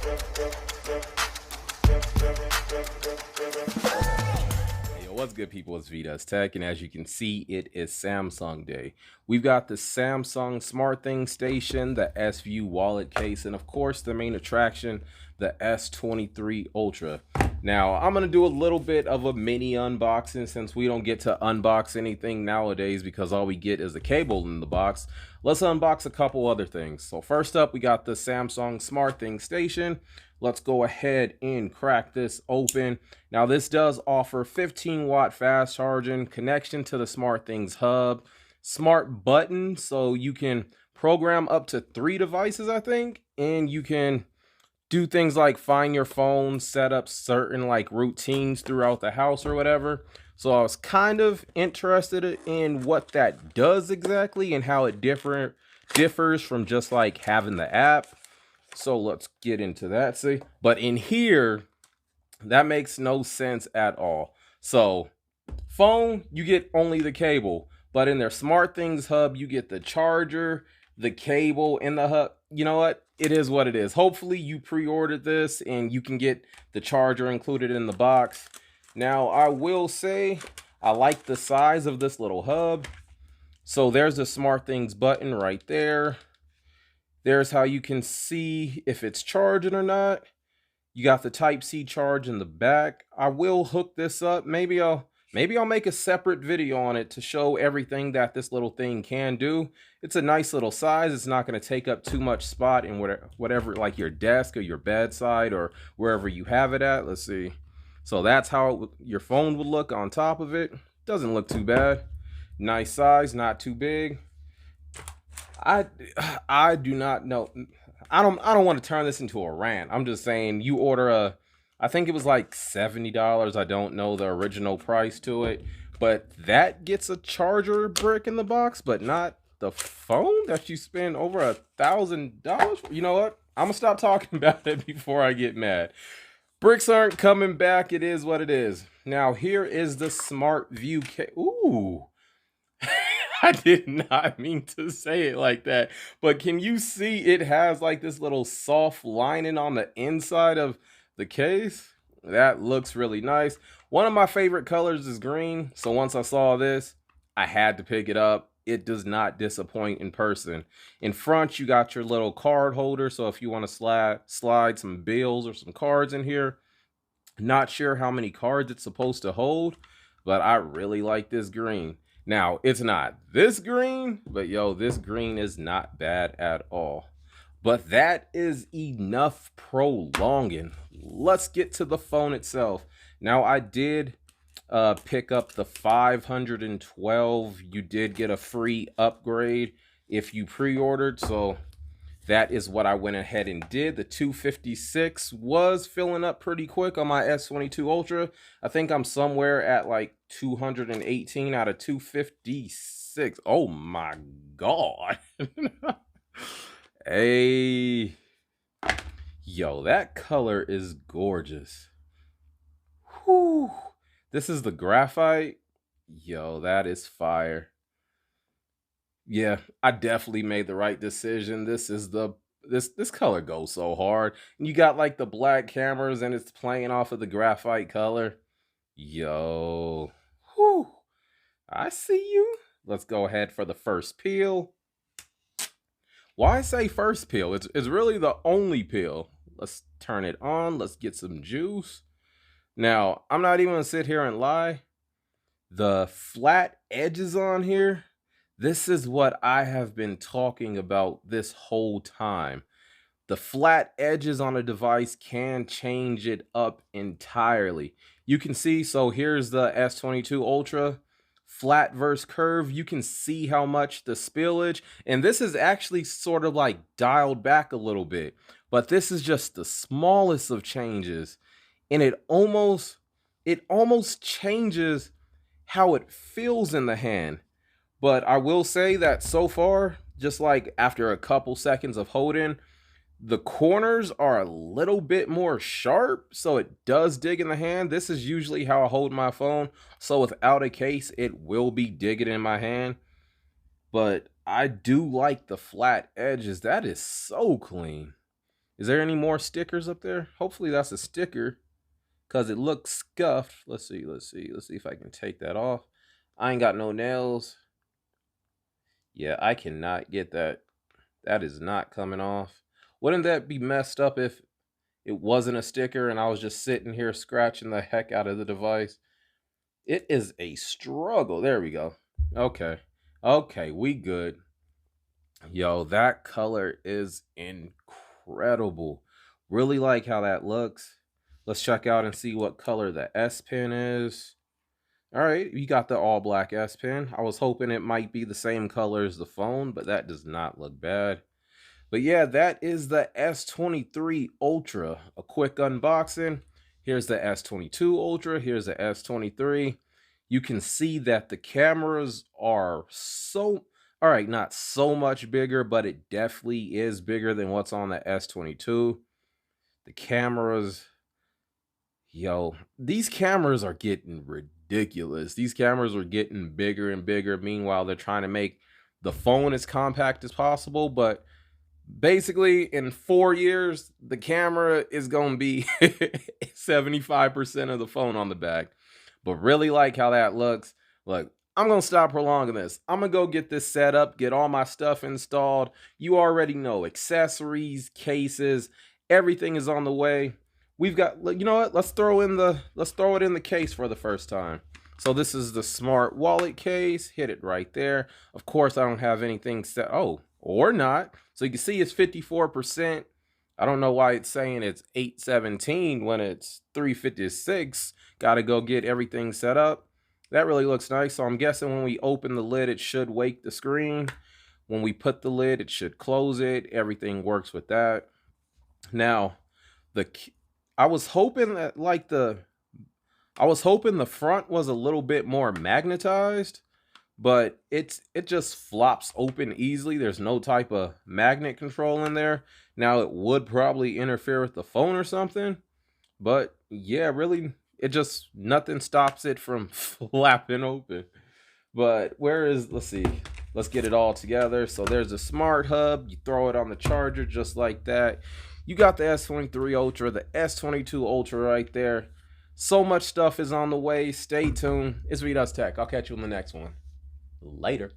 Hey, yo, what's good, people? It's Vitas Tech, and as you can see, it is Samsung Day. We've got the Samsung SmartThings station, the S View wallet case, and of course, the main attraction, the S23 Ultra. Now, I'm going to do a little bit of a mini unboxing since we don't get to unbox anything nowadays because all we get is a cable in the box. Let's unbox a couple other things. So first up, we got the Samsung SmartThings station. Let's go ahead and crack this open. Now, this does offer 15-watt fast charging, connection to the SmartThings hub, smart button, so you can program up to 3 devices, I think, and you can do things like find your phone, set up certain like routines throughout the house or whatever. So I was kind of interested in what that does exactly and how it differs from just like having the app. So let's get into that. See, but in here, that makes no sense at all. So phone, you get only the cable, but in their SmartThings hub, you get the charger, the cable, and the hub. You know what? It is what it is. Hopefully you pre-ordered this and you can get the charger included in the box. Now, I will say I like the size of this little hub. So there's the SmartThings button right there. There's how you can see if it's charging or not. You got the Type-C charge in the back. I will hook this up. Maybe I'll make a separate video on it to show everything that this little thing can do. It's a nice little size. It's not going to take up too much spot in whatever like your desk or your bedside or wherever you have it at. Let's see. So that's how your phone would look on top of it. Doesn't look too bad. Nice size, not too big. I do not know. I don't want to turn this into a rant. I'm just saying you order I think it was like $70. I don't know the original price to it, but that gets a charger brick in the box, but not the phone that you spend over $1,000. You know what? I'm gonna stop talking about it before I get mad. Bricks aren't coming back. It is what it is. Now here is the Smart View Ooh. I did not mean to say it like that, but can you see it has like this little soft lining on the inside of the case? That looks really nice. One of my favorite colors is green, so once I saw this, I had to pick it up. It does not disappoint in person. In front, you got your little card holder, so if you want to slide some bills or some cards in here. Not sure how many cards it's supposed to hold, but I really like this green. Now, it's not this green, but yo, this green is not bad at all. But that is enough prolonging. Let's get to the phone itself. Now, I did pick up the 512. You did get a free upgrade if you pre-ordered, so that is what I went ahead and did. The 256 was filling up pretty quick on my S22 Ultra. I think I'm somewhere at like 218 out of 256. Oh my God. Hey. Yo, that color is gorgeous. Whew. This is the graphite. Yo, that is fire. Yeah, I definitely made the right decision. This is this color goes so hard. And you got like the black cameras and it's playing off of the graphite color. Yo. Whew. I see you. Let's go ahead for the first peel. Why say first peel? It's really the only peel. Let's turn it on. Let's get some juice. Now, I'm not even gonna sit here and lie. The flat edges on here, this is what I have been talking about this whole time. The flat edges on a device can change it up entirely. You can see, so here's the S22 Ultra, flat versus curve. You can see how much the spillage, and this is actually sort of like dialed back a little bit, but this is just the smallest of changes, and it almost changes how it feels in the hand. But I will say that so far, just like after a couple seconds of holding, the corners are a little bit more sharp, so it does dig in the hand. This is usually how I hold my phone, so without a case, it will be digging in my hand. But I do like the flat edges. That is so clean. Is there any more stickers up there? Hopefully that's a sticker, because it looks scuffed. Let's see if I can take that off. I ain't got no nails. Yeah, I cannot get that. That is not coming off. Wouldn't that be messed up if it wasn't a sticker and I was just sitting here scratching the heck out of the device? It is a struggle. There we go. Okay. Okay, we good. Yo, that color is incredible. Really like how that looks. Let's check out and see what color the S Pen is. All right, you got the all black S Pen. I was hoping it might be the same color as the phone, but that does not look bad. But yeah, that is the S23 Ultra. A quick unboxing. Here's the S22 Ultra. Here's the S23. You can see that the cameras are all right, not so much bigger, but it definitely is bigger than what's on the S22. The cameras, yo, these cameras are getting ridiculous. These cameras are getting bigger and bigger. Meanwhile, they're trying to make the phone as compact as possible, but basically in 4 years the camera is gonna be 75% of the phone on the back. But really like how that looks. Look, I'm gonna stop prolonging this. I'm gonna go get this set up, get all my stuff installed. You already know, accessories, cases, everything is on the way. We've got, you know what, let's throw it in the case for the first time. So this is the smart wallet case. Hit it right there. Of course, I don't have anything set. Oh, or not. So you can see it's 54%. I don't know why it's saying it's 817 when it's 356. Got to go get everything set up. That really looks nice. So I'm guessing when we open the lid, it should wake the screen. When we put the lid, it should close it. Everything works with that. Now, I was hoping that I was hoping the front was a little bit more magnetized, but it just flops open easily. There's no type of magnet control in there. Now it would probably interfere with the phone or something, but yeah, really, it just, nothing stops it from flapping open. But let's see, let's get it all together. So there's a smart hub. You throw it on the charger just like that. You got the S23 Ultra, the S22 Ultra right there. So much stuff is on the way. Stay tuned. It's VDustTech. I'll catch you in the next one. Later.